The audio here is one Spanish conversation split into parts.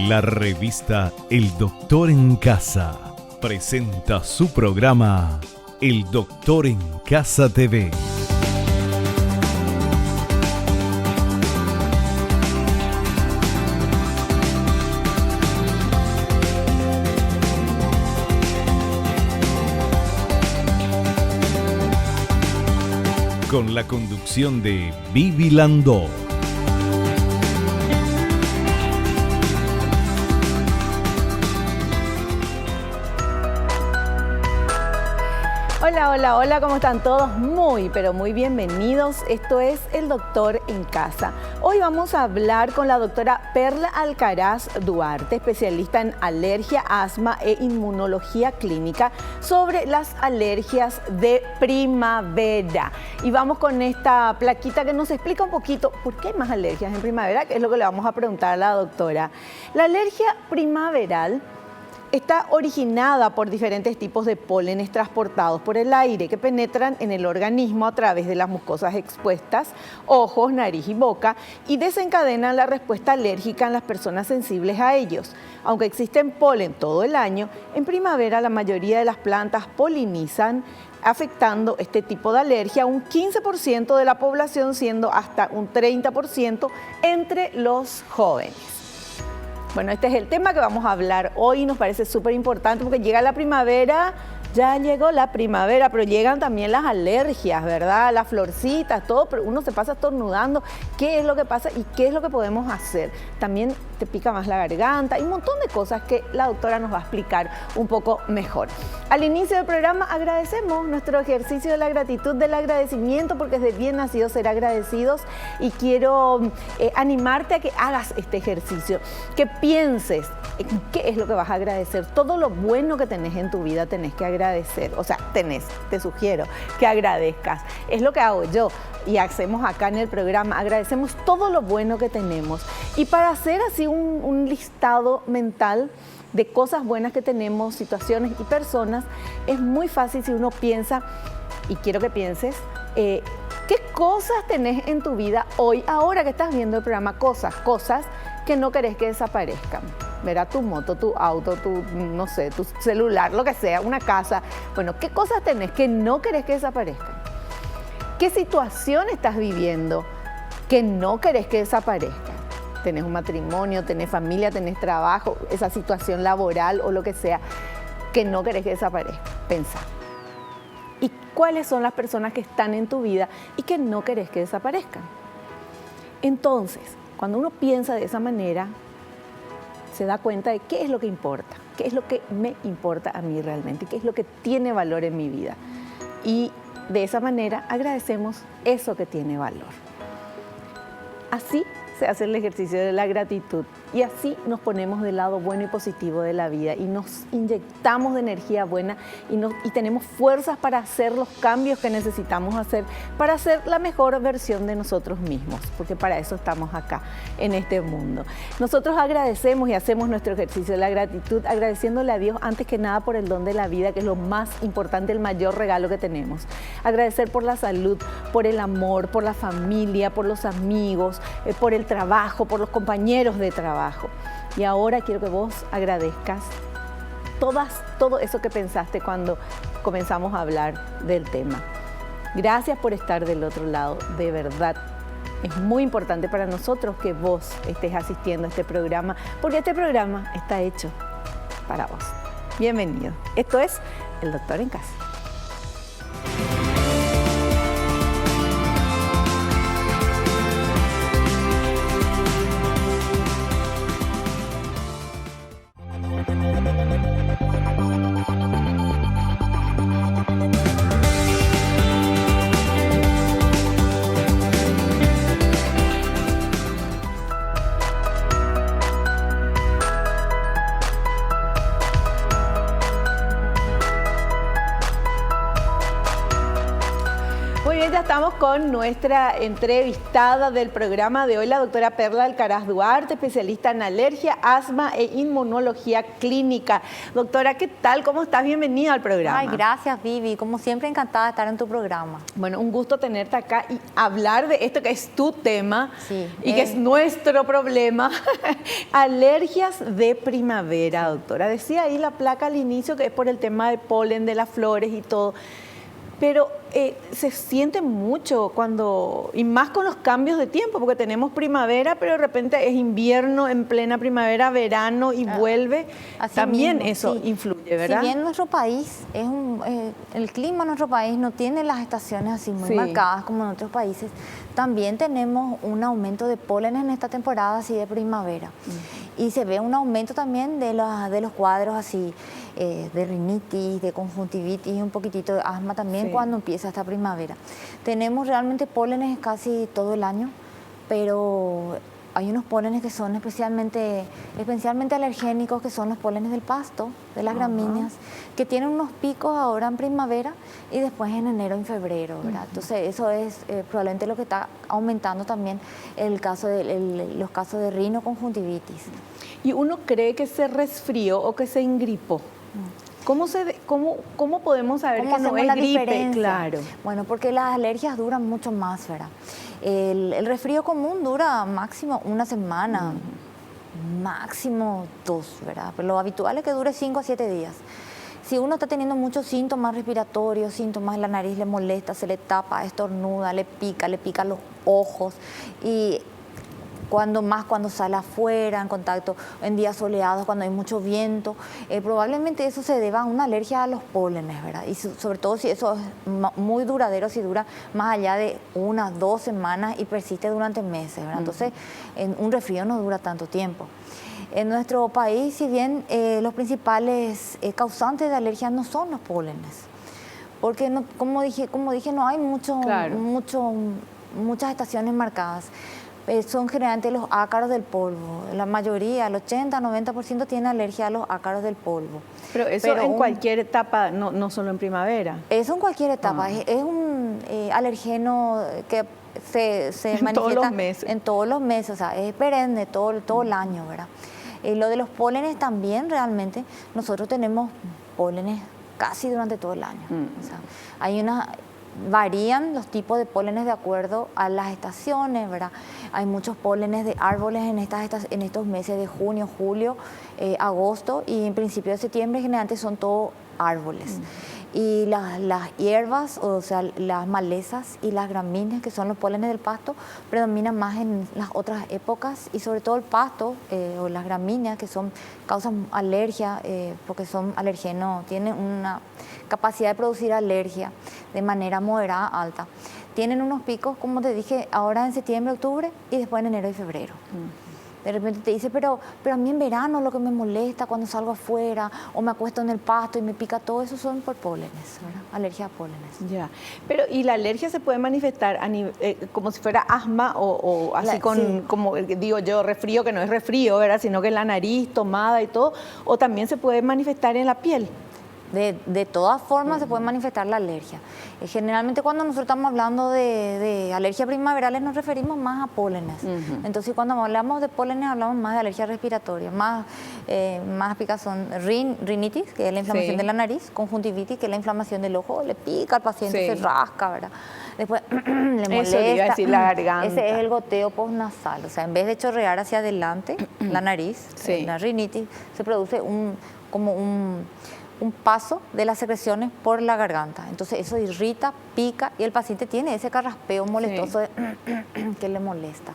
La revista El Doctor en Casa presenta su programa El Doctor en Casa TV. Con la conducción de Vivi Landó. Hola, ¿cómo están todos? Muy, pero muy bienvenidos. Esto es El Doctor en Casa. Hoy vamos a hablar con la doctora Perla Alcaraz Duarte, especialista en alergia, asma e inmunología clínica, sobre las alergias de primavera. Y vamos con esta plaquita que nos explica un poquito por qué hay más alergias en primavera, que es lo que le vamos a preguntar a la doctora. La alergia primaveral está originada por diferentes tipos de pólenes transportados por el aire que penetran en el organismo a través de las mucosas expuestas, ojos, nariz y boca, y desencadenan la respuesta alérgica en las personas sensibles a ellos. Aunque existen polen todo el año, en primavera la mayoría de las plantas polinizan, afectando este tipo de alergia a un 15% de la población, siendo hasta un 30% entre los jóvenes. Bueno, este es el tema que vamos a hablar hoy. Nos parece súper importante porque llega la primavera, ya llegó la primavera, pero llegan también las alergias, ¿verdad? Las florcitas, todo, pero uno se pasa estornudando. ¿Qué es lo que pasa y qué es lo que podemos hacer? También te pica más la garganta y un montón de cosas que la doctora nos va a explicar un poco mejor. Al inicio del programa agradecemos nuestro ejercicio de la gratitud, del agradecimiento, porque es de bien nacido ser agradecidos, y quiero animarte a que hagas este ejercicio, que pienses en qué es lo que vas a agradecer. Todo lo bueno que tenés en tu vida tenés que agradecer, o sea, te sugiero que agradezcas. Es lo que hago yo y hacemos acá en el programa, agradecemos todo lo bueno que tenemos. Y para hacer así un listado mental de cosas buenas que tenemos, situaciones y personas, es muy fácil si uno piensa, y quiero que pienses, qué cosas tenés en tu vida hoy, ahora que estás viendo el programa, cosas que no querés que desaparezcan. Verá, tu moto, tu auto, no sé, tu celular, lo que sea, una casa. Bueno, ¿qué cosas tenés que no querés que desaparezcan? ¿Qué situación estás viviendo que no querés que desaparezca? Tenés un matrimonio, tenés familia, tenés trabajo, esa situación laboral o lo que sea, que no querés que desaparezca. Pensá. ¿Y cuáles son las personas que están en tu vida y que no querés que desaparezcan? Entonces, cuando uno piensa de esa manera, se da cuenta de qué es lo que importa, qué es lo que me importa a mí realmente, qué es lo que tiene valor en mi vida. Y de esa manera agradecemos eso que tiene valor. Así se hace el ejercicio de la gratitud y así nos ponemos del lado bueno y positivo de la vida y nos inyectamos de energía buena y tenemos fuerzas para hacer los cambios que necesitamos hacer para ser la mejor versión de nosotros mismos, porque para eso estamos acá en este mundo. Nosotros agradecemos y hacemos nuestro ejercicio de la gratitud agradeciéndole a Dios antes que nada por el don de la vida, que es lo más importante, el mayor regalo que tenemos. Agradecer por la salud, por el amor, por la familia, por los amigos, por el trabajo, por los compañeros de trabajo. Y ahora quiero que vos agradezcas todo eso que pensaste cuando comenzamos a hablar del tema. Gracias por estar del otro lado, de verdad. Es muy importante para nosotros que vos estés asistiendo a este programa, porque este programa está hecho para vos. Bienvenido. Esto es El Doctor en Casa. bien, ya estamos con nuestra entrevistada del programa de hoy, la doctora Perla Alcaraz Duarte, especialista en alergia, asma e inmunología clínica. Doctora, ¿qué tal? ¿Cómo estás? Bienvenida al programa. Ay, gracias, Vivi. Como siempre, encantada de estar en tu programa. Bueno, un gusto tenerte acá y hablar de esto que es tu tema y que es nuestro problema. Alergias de primavera, doctora. Decía ahí la placa al inicio que es por el tema del polen, de las flores y todo. Pero se siente mucho cuando, y más con los cambios de tiempo, porque tenemos primavera, pero de repente es invierno, en plena primavera, verano y vuelve. Así también mismo, eso sí. influye, ¿verdad? Si bien nuestro país, el clima en nuestro país no tiene las estaciones así muy marcadas como en otros países, también tenemos un aumento de polen en esta temporada así de primavera. Y se ve un aumento también de los cuadros así, de rinitis, de conjuntivitis y un poquitito de asma también cuando empieza esta primavera. Tenemos realmente pólenes casi todo el año, pero hay unos pólenes que son especialmente alergénicos, que son los pólenes del pasto, de las gramíneas, que tienen unos picos ahora en primavera y después en enero y febrero, ¿verdad? Entonces eso es probablemente lo que está aumentando también los casos de rinoconjuntivitis. Y uno cree que se resfrió o que se engripó. ¿Cómo podemos saber que no es gripe? Claro. Bueno, porque las alergias duran mucho más, ¿verdad? El resfrío común dura máximo una semana, máximo 2, ¿verdad? Pero lo habitual es que dure 5 a 7 días. Si uno está teniendo muchos síntomas respiratorios, síntomas, la nariz le molesta, se le tapa, estornuda, le pica los ojos y cuando sale afuera, en contacto en días soleados, cuando hay mucho viento, probablemente eso se deba a una alergia a los pólenes, ¿verdad? Y sobre todo si eso es muy duradero, si dura más allá de 1 o 2 semanas y persiste durante meses, ¿verdad? Entonces, un resfrío no dura tanto tiempo. En nuestro país, si bien los principales causantes de alergia no son los pólenes, porque no, como dije, no hay muchas estaciones marcadas. Son generalmente los ácaros del polvo. La mayoría, el 80-90% tiene alergia a los ácaros del polvo. Pero eso en cualquier etapa, no solo en primavera. Eso en cualquier etapa. Es un alergeno que se manifiesta en todos los meses. O sea, es perenne todo el año, ¿verdad? Lo de los pólenes también, realmente, nosotros tenemos pólenes casi durante todo el año. O sea, varían los tipos de pólenes de acuerdo a las estaciones, ¿verdad? Hay muchos pólenes de árboles en estos meses de junio, julio, agosto y en principio de septiembre, generalmente son todos árboles. Y las hierbas, o sea, las malezas y las gramíneas, que son los pólenes del pasto, predominan más en las otras épocas y sobre todo el pasto o las gramíneas, que causan alergia, porque son alergenos, tienen una capacidad de producir alergia de manera moderada alta. Tienen unos picos, como te dije, ahora en septiembre, octubre y después en enero y febrero. De repente te dice, pero a mí en verano lo que me molesta cuando salgo afuera o me acuesto en el pasto y me pica todo, eso son por pólenes, ¿verdad? Alergia a pólenes. Ya, pero ¿y la alergia se puede manifestar como si fuera asma o así como digo yo, resfrío, que no es resfrío, ¿verdad? Sino que en la nariz, tomada y todo, o también se puede manifestar en la piel? De todas formas se puede manifestar la alergia. Generalmente cuando nosotros estamos hablando de alergias primaverales nos referimos más a pólenes. Entonces cuando hablamos de pólenes hablamos más de alergia respiratoria, más picazón, rinitis, que es la inflamación de la nariz, conjuntivitis, que es la inflamación del ojo, le pica al paciente, se rasca, ¿verdad? Después le molesta. Eso iba a decir, la garganta. Ese es el goteo postnasal, o sea, en vez de chorrear hacia adelante la nariz, la rinitis, se produce como un paso de las secreciones por la garganta. Entonces eso irrita, pica y el paciente tiene ese carraspeo molestoso que le molesta.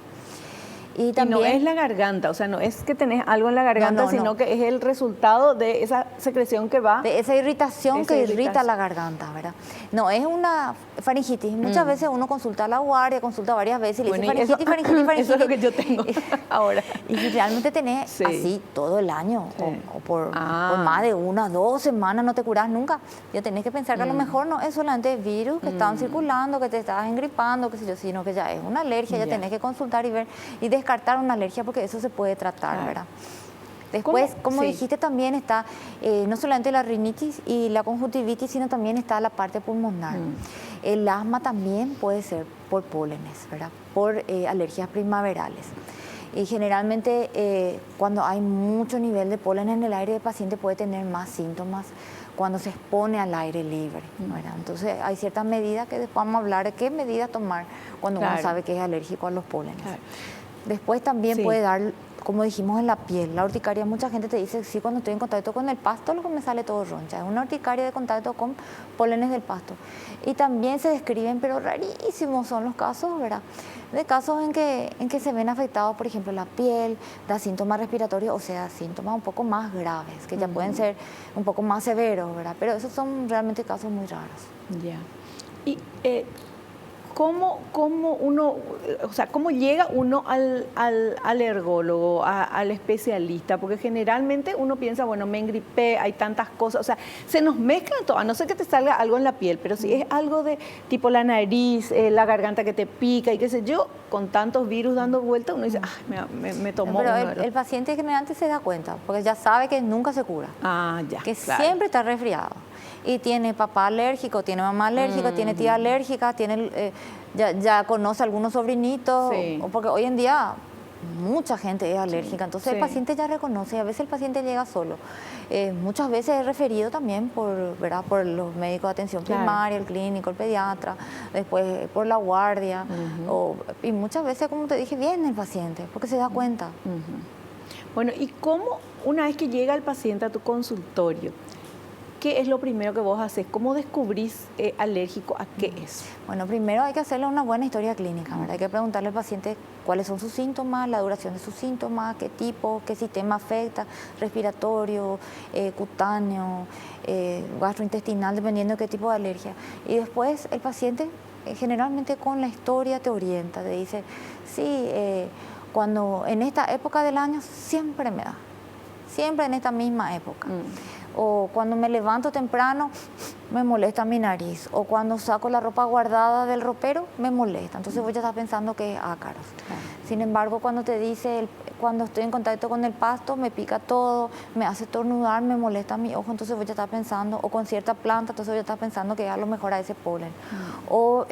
Y no es la garganta, o sea, no es que tenés algo en la garganta, sino que es el resultado de esa secreción que va. De esa irritación que irrita la garganta, ¿verdad? No, es una faringitis. Muchas veces uno consulta a la guardia, consulta varias veces y le dice faringitis. Eso es lo que yo tengo ahora. Y si realmente tenés así todo el año o por más de 1 o 2 semanas no te curás nunca, ya tenés que pensar que a lo mejor no es solamente virus que están circulando, que te estás engripando, qué sé yo, sino que ya es una alergia, ya tenés que consultar y ver y descartar una alergia porque eso se puede tratar, ¿verdad? Después, como dijiste, también está no solamente la rinitis y la conjuntivitis, sino también está la parte pulmonar. El asma también puede ser por pólenes, ¿verdad? Por alergias primaverales. Y generalmente cuando hay mucho nivel de polen en el aire, el paciente puede tener más síntomas cuando se expone al aire libre, ¿verdad? Entonces hay ciertas medidas que después vamos a hablar de qué medidas tomar cuando uno sabe que es alérgico a los pólenes. Después también puede dar, como dijimos, en la piel. La urticaria, mucha gente te dice, sí, cuando estoy en contacto con el pasto, lo que me sale todo roncha. Es una urticaria de contacto con pólenes del pasto. Y también se describen, pero rarísimos son los casos, ¿verdad? De casos en que se ven afectados, por ejemplo, la piel, da síntomas respiratorios, o sea, síntomas un poco más graves, que ya pueden ser un poco más severos, ¿verdad? Pero esos son realmente casos muy raros. Ya. Y ¿cómo uno, o sea, cómo llega uno al alergólogo, al especialista? Porque generalmente uno piensa, bueno, me engripé, hay tantas cosas, o sea, se nos mezclan todo, a no ser que te salga algo en la piel, pero si es algo de tipo la nariz, la garganta que te pica y qué sé yo, con tantos virus dando vuelta, uno dice, me tomó. Pero el paciente generalmente se da cuenta, porque ya sabe que nunca se cura. Que siempre está resfriado. Y tiene papá alérgico, tiene mamá alérgica, tiene tía alérgica, tiene ya conoce a algunos sobrinitos, porque hoy en día mucha gente es alérgica, entonces el paciente ya reconoce, y a veces el paciente llega solo. Muchas veces es referido también por los médicos de atención primaria, el clínico, el pediatra, después por la guardia, y muchas veces, como te dije, viene el paciente, porque se da cuenta. Bueno, ¿y cómo una vez que llega el paciente a tu consultorio, qué es lo primero que vos haces? ¿Cómo descubrís alérgico a qué es? Bueno, primero hay que hacerle una buena historia clínica, ¿verdad? Hay que preguntarle al paciente cuáles son sus síntomas, la duración de sus síntomas, qué tipo, qué sistema afecta, respiratorio, cutáneo, gastrointestinal, dependiendo de qué tipo de alergia. Y después el paciente generalmente con la historia te orienta, te dice, sí, cuando en esta época del año siempre me da, siempre en esta misma época. O cuando me levanto temprano me molesta mi nariz, o cuando saco la ropa guardada del ropero me molesta, entonces vos ya estás pensando que es ácaros. Sin embargo, cuando te dice, cuando estoy en contacto con el pasto me pica todo, me hace estornudar, me molesta mi ojo, entonces vos ya estás pensando, o con cierta planta, entonces vos ya estás pensando que a lo mejor a ese polen. O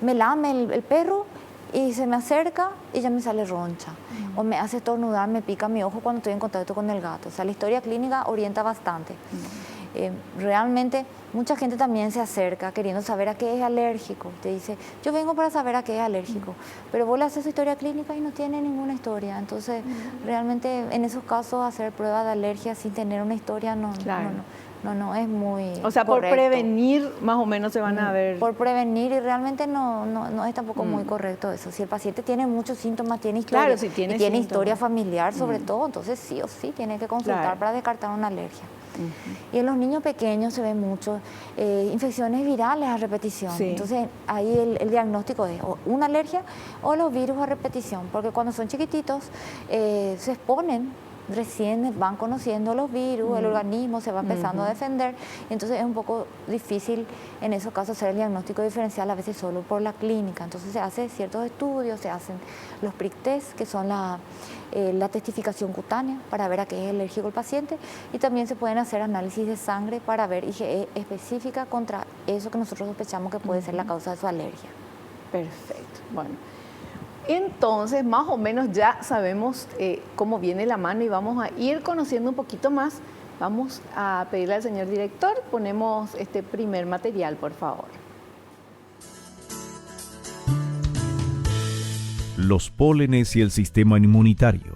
me lame el perro y se me acerca y ya me sale roncha. O me hace estornudar, me pica mi ojo cuando estoy en contacto con el gato. O sea, la historia clínica orienta bastante. Realmente mucha gente también se acerca queriendo saber a qué es alérgico. Te dice, yo vengo para saber a qué es alérgico. Pero vos le haces su historia clínica y no tiene ninguna historia. Entonces, realmente en esos casos hacer pruebas de alergia sin tener una historia no es muy O sea, correcto. Por prevenir más o menos se van a ver. Por prevenir, y realmente no es tampoco muy correcto eso. Si el paciente tiene muchos síntomas, tiene historia, tiene historia familiar sobre todo, entonces sí o sí tiene que consultar para descartar una alergia. Y en los niños pequeños se ven mucho infecciones virales a repetición. Entonces ahí el diagnóstico es o una alergia o los virus a repetición, porque cuando son chiquititos se exponen, recién van conociendo los virus, el organismo se va empezando a defender, entonces es un poco difícil en esos casos hacer el diagnóstico diferencial a veces solo por la clínica. Entonces se hacen ciertos estudios, se hacen los prick test, que son la testificación cutánea para ver a qué es alérgico el paciente, y también se pueden hacer análisis de sangre para ver IgE específica contra eso que nosotros sospechamos que puede ser la causa de su alergia. Perfecto. Bueno, entonces más o menos ya sabemos cómo viene la mano y vamos a ir conociendo un poquito más. Vamos a pedirle al señor director, ponemos este primer material, por favor. Los pólenes y el sistema inmunitario.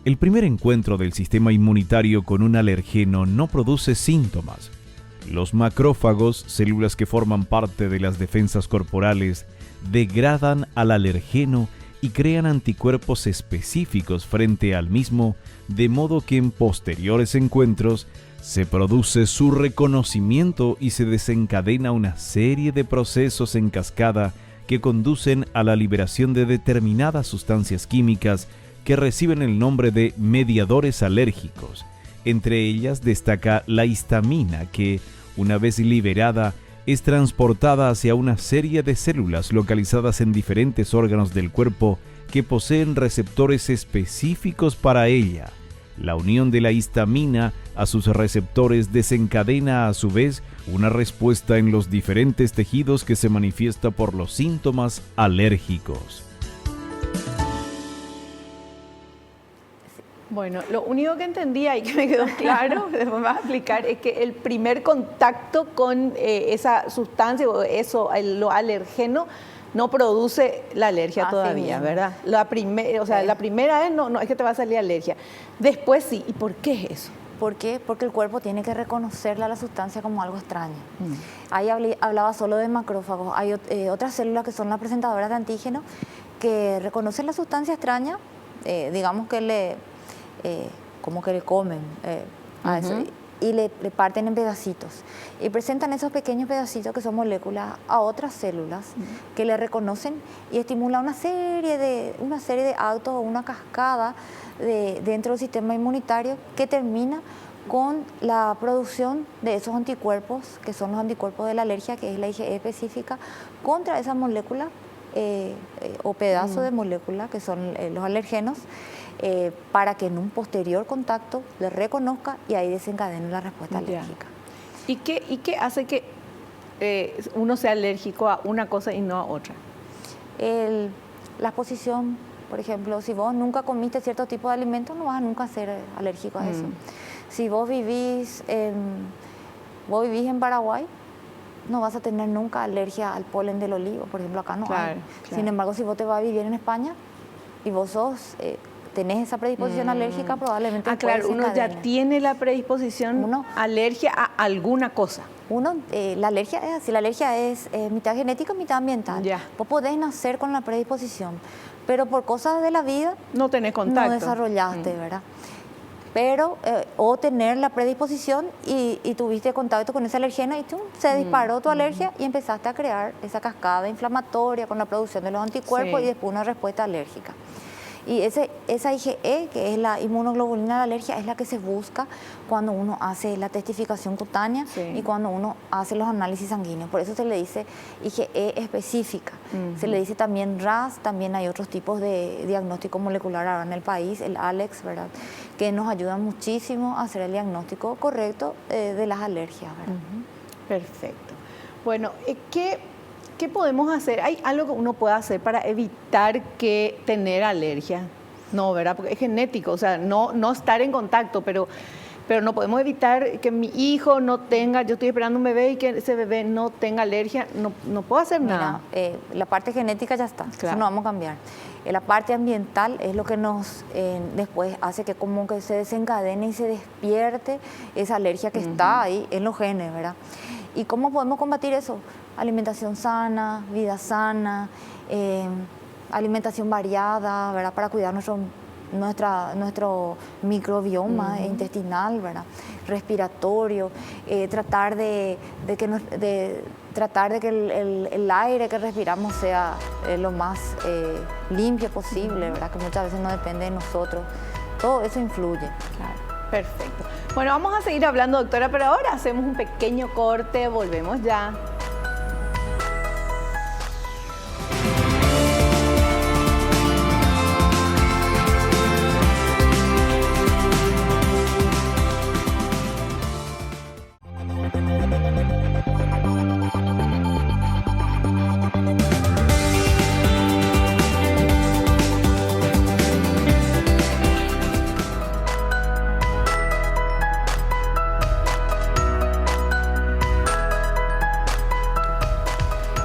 El primer encuentro del sistema inmunitario con un alergeno no produce síntomas. Los macrófagos, células que forman parte de las defensas corporales, degradan al alergeno y crean anticuerpos específicos frente al mismo, de modo que en posteriores encuentros se produce su reconocimiento y se desencadena una serie de procesos en cascada que conducen a la liberación de determinadas sustancias químicas que reciben el nombre de mediadores alérgicos. Entre ellas destaca la histamina que, una vez liberada, es transportada hacia una serie de células localizadas en diferentes órganos del cuerpo que poseen receptores específicos para ella. La unión de la histamina a sus receptores desencadena a su vez una respuesta en los diferentes tejidos que se manifiesta por los síntomas alérgicos. Bueno, lo único que entendía y que me quedó claro, después me vas a explicar, es que el primer contacto con esa sustancia o eso, lo alergeno, no produce la alergia todavía, bien, ¿verdad? La primera vez no es que te va a salir alergia. Después sí. ¿Y por qué es eso? ¿Por qué? Porque el cuerpo tiene que reconocerle a la sustancia como algo extraño. Ahí hablaba solo de macrófagos. Hay otras células que son las presentadoras de antígenos que reconocen la sustancia extraña, digamos que como que le comen a eso, y le parten en pedacitos y presentan esos pequeños pedacitos que son moléculas a otras células que le reconocen y estimulan una serie de actos o una cascada dentro del sistema inmunitario que termina con la producción de esos anticuerpos, que son los anticuerpos de la alergia, que es la IgE específica, contra esa molécula o pedazo de molécula, que son los alergenos, para que en un posterior contacto le reconozca y ahí desencadene la respuesta alérgica. ¿Y qué hace que uno sea alérgico a una cosa y no a otra? La exposición, por ejemplo, si vos nunca comiste cierto tipo de alimento, no vas a nunca ser alérgico a eso. Si vos vivís en Paraguay, no vas a tener nunca alergia al polen del olivo, por ejemplo, acá no hay. Claro. Sin embargo, si vos te vas a vivir en España y vos tenés esa predisposición alérgica, probablemente claro, uno ya tiene la predisposición alergia a alguna cosa. La alergia es así, la alergia es mitad genética, mitad ambiental. Vos podés nacer con la predisposición, pero por cosas de la vida no tenés contacto, no desarrollaste, ¿verdad? Pero, o tener la predisposición y tuviste contacto con ese alergeno y se disparó tu alergia y empezaste a crear esa cascada inflamatoria con la producción de los anticuerpos y después una respuesta alérgica. Y esa IgE, que es la inmunoglobulina de la alergia, es la que se busca cuando uno hace la testificación cutánea y cuando uno hace los análisis sanguíneos. Por eso se le dice IgE específica. Se le dice también RAS, también hay otros tipos de diagnóstico molecular ahora en el país, el ALEX, ¿verdad?, que nos ayudan muchísimo a hacer el diagnóstico correcto de las alergias, ¿verdad? Perfecto. Bueno, ¿qué podemos hacer? ¿Hay algo que uno pueda hacer para evitar tener alergia? No, ¿verdad? Porque es genético, o sea, no estar en contacto, pero no podemos evitar que mi hijo no tenga, yo estoy esperando un bebé y que ese bebé no tenga alergia, no puedo hacer nada. La parte genética ya está, eso no vamos a cambiar. La parte ambiental es lo que nos después hace que como que se desencadene y se despierte esa alergia que está ahí en los genes, ¿verdad? ¿Y cómo podemos combatir eso? Alimentación sana, vida sana, alimentación variada, ¿verdad?, para cuidar nuestro microbioma intestinal, ¿verdad?, respiratorio, tratar de que el aire que respiramos sea lo más limpio posible, ¿verdad?, que muchas veces no depende de nosotros. Todo eso influye. Claro, perfecto. Bueno, vamos a seguir hablando, doctora, pero ahora hacemos un pequeño corte, volvemos ya.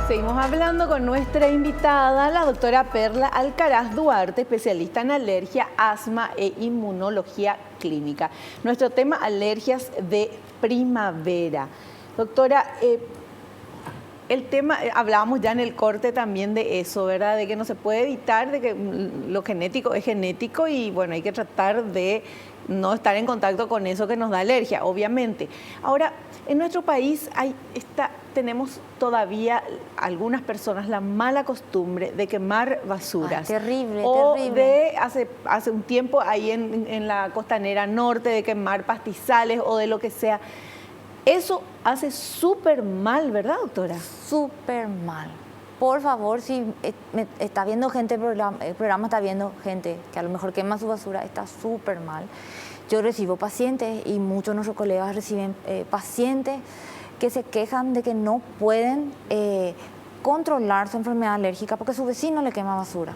Seguimos hablando con nuestra invitada, la doctora Perla Alcaraz Duarte, especialista en alergia, asma e inmunología clínica. Nuestro tema, alergias de primavera. Doctora, el tema, hablábamos ya en el corte también de eso, ¿verdad? De que no se puede evitar, de que lo genético es genético y bueno, hay que tratar de no estar en contacto con eso que nos da alergia, obviamente. Ahora, en nuestro país tenemos todavía algunas personas la mala costumbre de quemar basuras. Terrible, terrible. Hace un tiempo ahí en la costanera norte de quemar pastizales o de lo que sea. Eso hace súper mal, ¿verdad, doctora? Súper mal. por favor, si me está viendo gente, el programa está viendo gente que a lo mejor quema su basura, está súper mal. Yo recibo pacientes y muchos de nuestros colegas reciben pacientes que se quejan de que no pueden controlar su enfermedad alérgica porque su vecino le quema basura.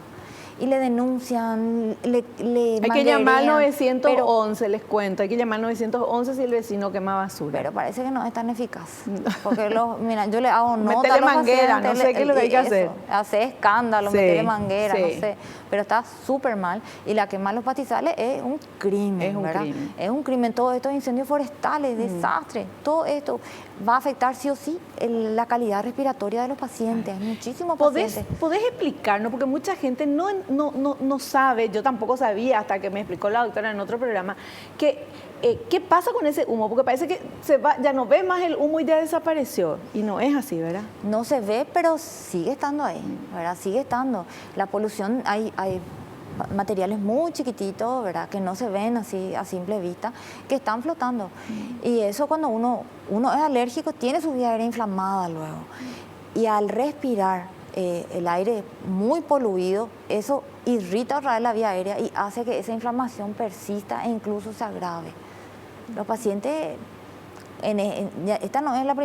Y le denuncian, le hay que llamar al 911, les cuento, hay que llamar al 911 si el vecino quema basura. Pero parece que no es tan eficaz. Porque mira, yo le hago nota métele a los manguera, pacientes, no sé qué es lo que hay que hacer. Hace escándalo, Sí, meterle manguera, sí. no sé. Pero está súper mal. Y la quema de los pastizales es un crimen, Es un ¿verdad? crimen. Es un crimen. Todos estos incendios forestales, desastres, todo esto va a afectar sí o sí la calidad respiratoria de los pacientes. Muchísimos pacientes. ¿Podés explicarnos? Porque mucha gente no sabe, yo tampoco sabía hasta que me explicó la doctora en otro programa, que ¿qué pasa con ese humo? Porque parece que ya no ve más el humo y ya desapareció. Y no es así, ¿verdad? No se ve, pero sigue estando ahí, ¿verdad? Sigue estando. La polución, hay materiales muy chiquititos, ¿verdad? Que no se ven así a simple vista, que están flotando. Y eso cuando uno es alérgico, tiene su vía aérea inflamada luego. Y al respirar el aire muy poluido, eso irrita otra vez la vía aérea y hace que esa inflamación persista e incluso se agrave. Los pacientes, esta no es la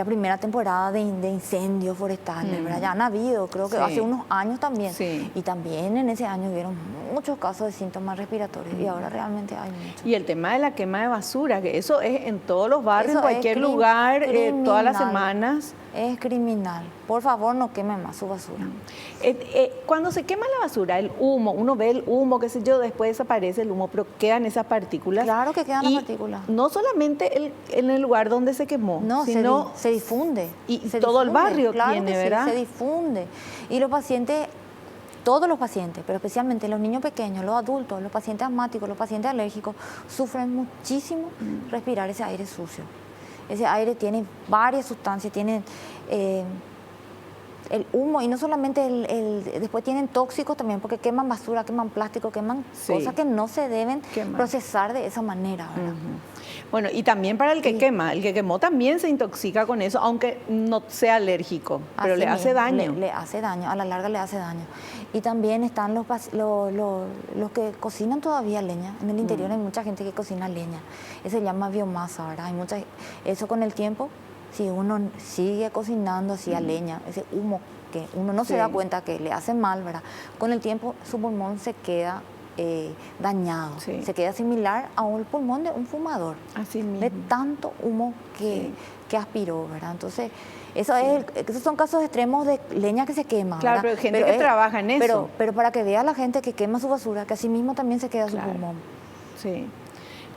primera temporada de incendios forestales, ¿verdad? Ya han habido, creo que hace unos años también. Sí. Y también en ese año hubieron muchos casos de síntomas respiratorios y ahora realmente hay muchos. Y el tema de la quema de basura, que eso es en todos los barrios, Eso en cualquier lugar, todas las semanas. Es criminal. Por favor, no quemen más su basura. Cuando se quema la basura, el humo, uno ve el humo, qué sé yo, después desaparece el humo, pero quedan esas partículas. Claro que quedan las partículas. No solamente en el lugar donde se quemó, no, sino se difunde. Y todo el barrio claro tiene, que sí, ¿verdad? Se difunde. Y los pacientes, todos los pacientes, pero especialmente los niños pequeños, los adultos, los pacientes asmáticos, los pacientes alérgicos, sufren muchísimo respirar ese aire sucio. Ese aire tiene varias sustancias, tiene el humo y no solamente después tienen tóxicos también porque queman basura, queman plástico, queman cosas que no se deben procesar de esa manera, ¿verdad? Bueno, y también para el que quema, el que quemó también se intoxica con eso, aunque no sea alérgico, pero le hace daño. Le hace daño, a la larga le hace daño. Y también están los que cocinan todavía leña. En el interior hay mucha gente que cocina leña. Eso se llama biomasa, ¿verdad? Eso con el tiempo, si uno sigue cocinando así a leña, ese humo que uno no se da cuenta que le hace mal, ¿verdad? Con el tiempo su pulmón se queda dañado, se queda similar a un pulmón de un fumador, así mismo, de tanto humo que aspiró, ¿verdad? Entonces, esos son casos extremos de leña que se quema. Claro, ¿verdad? pero hay gente que trabaja en eso. Pero para que vea la gente que quema su basura, que así mismo también se queda su pulmón. Sí.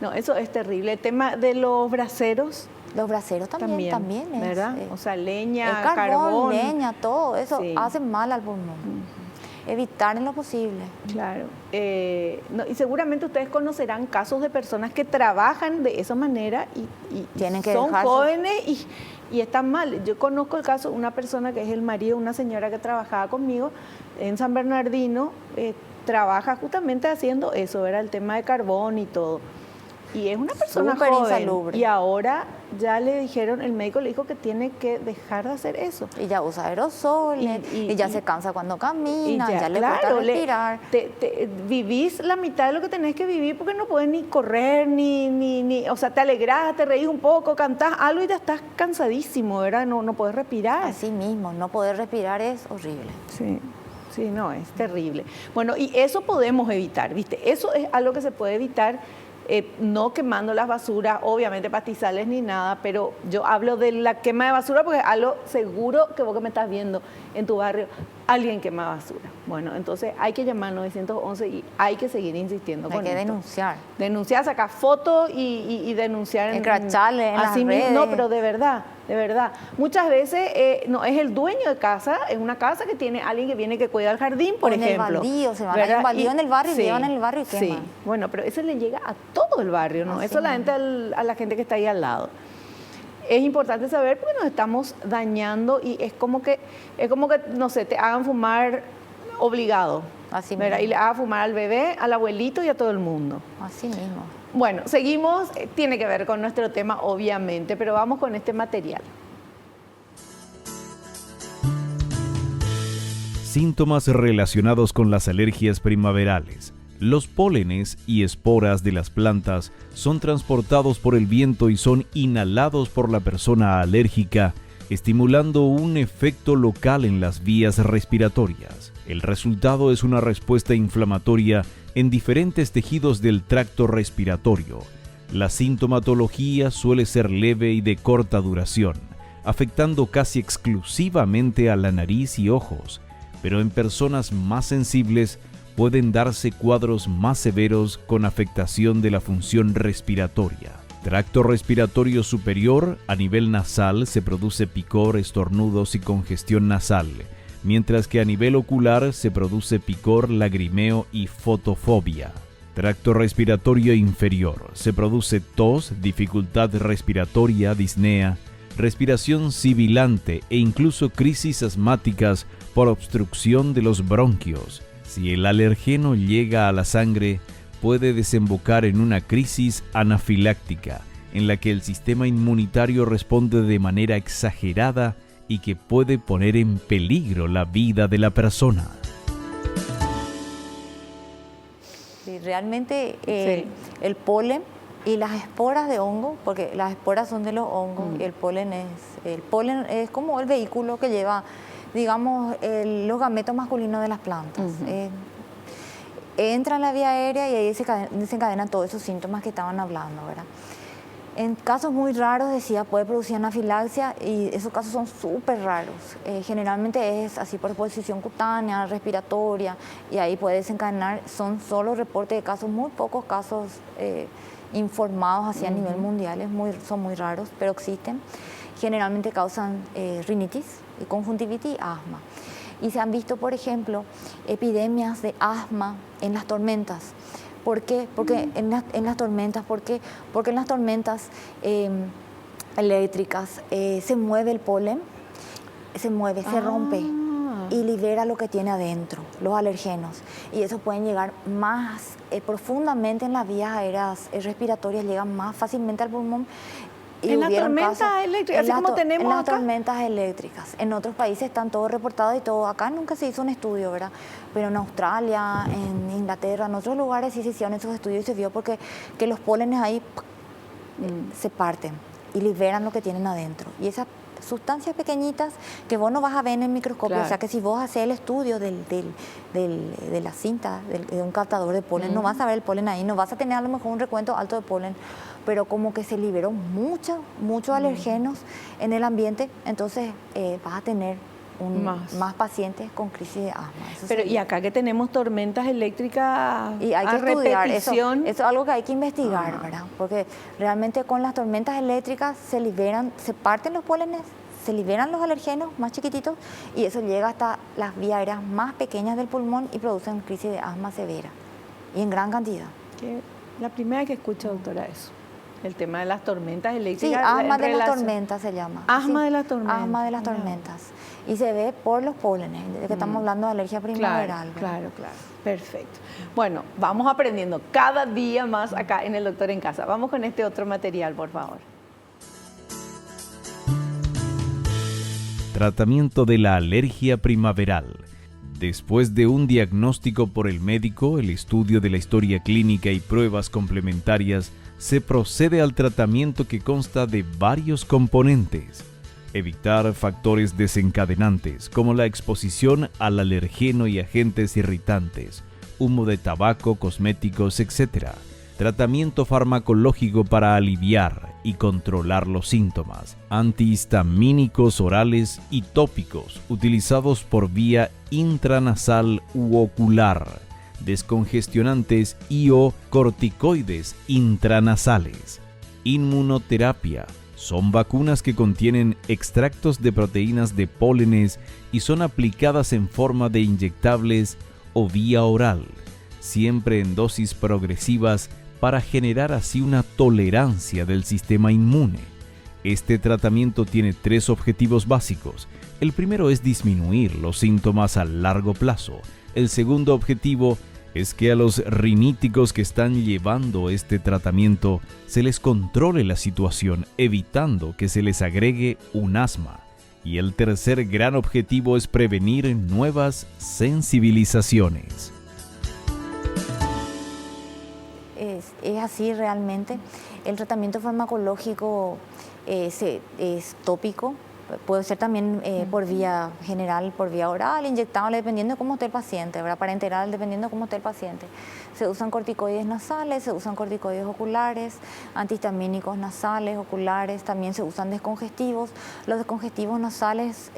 No, eso es terrible. El tema de los braseros. Los braseros también es, ¿verdad? O sea, leña, carbón, leña, todo eso hace mal al pulmón. Evitar en lo posible. Claro. Y seguramente ustedes conocerán casos de personas que trabajan de esa manera y tienen que son jóvenes y están mal. Yo conozco el caso de una persona que es el marido de una señora que trabajaba conmigo en San Bernardino, trabaja justamente haciendo eso, era el tema de carbón y todo. Y es una persona súper joven insalubre. Y ahora ya le dijeron, el médico le dijo que tiene que dejar de hacer eso. Y ya usa aerosoles, y ya se cansa cuando camina, ya le cuesta respirar. Vivís la mitad de lo que tenés que vivir porque no podés ni correr, o sea, te alegrás, te reís un poco, cantás algo y ya estás cansadísimo, ¿verdad? No podés respirar. Así mismo, no poder respirar es horrible. Sí, no, es terrible. Bueno, y eso podemos evitar, ¿viste? Eso es algo que se puede evitar. No quemando las basuras, obviamente pastizales ni nada, pero yo hablo de la quema de basura porque es algo seguro que vos que me estás viendo en tu barrio, alguien quema basura. Bueno, entonces hay que llamar al 911 y hay que seguir insistiendo con esto. Hay que denunciar. Denunciar, sacar fotos y denunciar. Encracharle en las redes. No, pero de verdad. Muchas veces no es el dueño de casa, es una casa que tiene alguien que viene que cuida el jardín, por ejemplo. En el baldío, se van al baldío en el barrio y llevan en el barrio y queman. Sí, bueno, pero eso le llega a todo el barrio, no es solamente a la gente que está ahí al lado. Es importante saber porque nos estamos dañando y es como que, no sé, te hagan fumar obligado. Así mismo. Y le hagan fumar al bebé, al abuelito y a todo el mundo. Así mismo. Bueno, seguimos, tiene que ver con nuestro tema obviamente, pero vamos con este material. Síntomas relacionados con las alergias primaverales. Los pólenes y esporas de las plantas son transportados por el viento y son inhalados por la persona alérgica, estimulando un efecto local en las vías respiratorias. El resultado es una respuesta inflamatoria en diferentes tejidos del tracto respiratorio. La sintomatología suele ser leve y de corta duración, afectando casi exclusivamente a la nariz y ojos, pero en personas más sensibles pueden darse cuadros más severos con afectación de la función respiratoria. Tracto respiratorio superior, a nivel nasal se produce picor, estornudos y congestión nasal, mientras que a nivel ocular se produce picor, lagrimeo y fotofobia. Tracto respiratorio inferior, se produce tos, dificultad respiratoria, disnea, respiración sibilante e incluso crisis asmáticas por obstrucción de los bronquios. Si el alergeno llega a la sangre, puede desembocar en una crisis anafiláctica, en la que el sistema inmunitario responde de manera exagerada y que puede poner en peligro la vida de la persona. Sí, realmente el polen y las esporas de hongo, porque las esporas son de los hongos y el polen es como el vehículo que lleva, digamos, los gametos masculinos de las plantas. Entra en la vía aérea y ahí se desencadenan todos esos síntomas que estaban hablando, ¿verdad? En casos muy raros, decía, puede producir anafilaxia y esos casos son súper raros. Generalmente es así por exposición cutánea, respiratoria, y ahí puede desencadenar. Son solo reportes de casos, muy pocos casos informados así a nivel mundial, son muy raros, pero existen. Generalmente causan rinitis, conjuntivitis y asma. Y se han visto, por ejemplo, epidemias de asma en las tormentas. ¿Por qué? Porque en las tormentas, porque en las tormentas eléctricas se mueve el polen, se rompe y libera lo que tiene adentro, los alergenos. Y eso pueden llegar más profundamente en las vías aéreas respiratorias, llegan más fácilmente al pulmón. En las tormentas eléctricas, así como tenemos en las acá. tormentas eléctricas. En otros países están todos reportados y todo. Acá nunca se hizo un estudio, ¿verdad? Pero en Australia, en Inglaterra, en otros lugares sí se hicieron esos estudios y se vio porque que los pólenes ahí se parten y liberan lo que tienen adentro. Y esas sustancias pequeñitas que vos no vas a ver en el microscopio, claro. O sea que si vos haces el estudio de la cinta, de un captador de polen, no vas a ver el polen ahí, no vas a tener a lo mejor un recuento alto de polen, pero como que se liberó muchos alergenos en el ambiente, entonces vas a tener más pacientes con crisis de asma. Pero y acá que tenemos tormentas eléctricas y hay que estudiar repetición. Eso es algo que hay que investigar, ¿verdad? Porque realmente con las tormentas eléctricas se parten los pólenes, se liberan los alergenos más chiquititos y eso llega hasta las vías aéreas más pequeñas del pulmón y producen crisis de asma severa y en gran cantidad. La primera que escucho, doctora, eso. El tema de las tormentas eléctricas. Sí, asma de las tormentas se llama. Asma de las tormentas. Asma de las tormentas. Y se ve por los pólenes, de que estamos hablando de alergia primaveral. Claro. Perfecto. Bueno, vamos aprendiendo cada día más acá en El Doctor en Casa. Vamos con este otro material, por favor. Tratamiento de la alergia primaveral. Después de un diagnóstico por el médico, el estudio de la historia clínica y pruebas complementarias, se procede al tratamiento que consta de varios componentes. Evitar factores desencadenantes como la exposición al alergeno y agentes irritantes, humo de tabaco, cosméticos, etc. Tratamiento farmacológico para aliviar y controlar los síntomas. Antihistamínicos orales y tópicos utilizados por vía intranasal u ocular. Descongestionantes y o corticoides intranasales. Inmunoterapia. Son vacunas que contienen extractos de proteínas de pólenes y son aplicadas en forma de inyectables o vía oral, siempre en dosis progresivas para generar así una tolerancia del sistema inmune. Este tratamiento tiene 3 objetivos básicos. El primero es disminuir los síntomas a largo plazo. El segundo objetivo es que a los riníticos que están llevando este tratamiento se les controle la situación, evitando que se les agregue un asma. Y el tercer gran objetivo es prevenir nuevas sensibilizaciones. Es así realmente. El tratamiento farmacológico es tópico, puede ser también por vía general, por vía oral, inyectable, dependiendo de cómo esté el paciente, ¿verdad? Parenteral, dependiendo de cómo esté el paciente. Se usan corticoides nasales, se usan corticoides oculares, antihistamínicos nasales, oculares, también se usan descongestivos. Los descongestivos nasales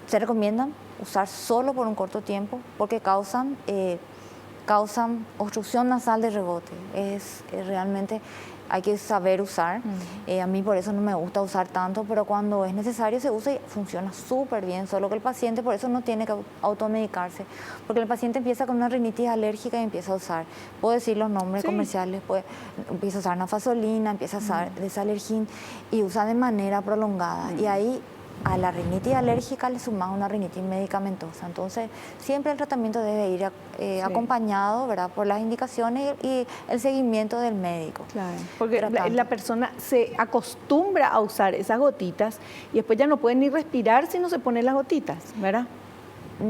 se recomiendan usar solo por un corto tiempo porque causan obstrucción nasal de rebote. Realmente hay que saber usar. A mí por eso no me gusta usar tanto, pero cuando es necesario se usa y funciona súper bien, solo que el paciente por eso no tiene que automedicarse, porque el paciente empieza con una rinitis alérgica y empieza a usar, puedo decir los nombres comerciales, empieza a usar nafasolina, empieza a usar desalergín y usa de manera prolongada. Y ahí a la rinitis alérgica le sumamos una rinitis medicamentosa. Entonces, siempre el tratamiento debe ir acompañado, ¿verdad?, por las indicaciones y el seguimiento del médico. Claro, porque la persona se acostumbra a usar esas gotitas y después ya no puede ni respirar si no se pone las gotitas, ¿verdad?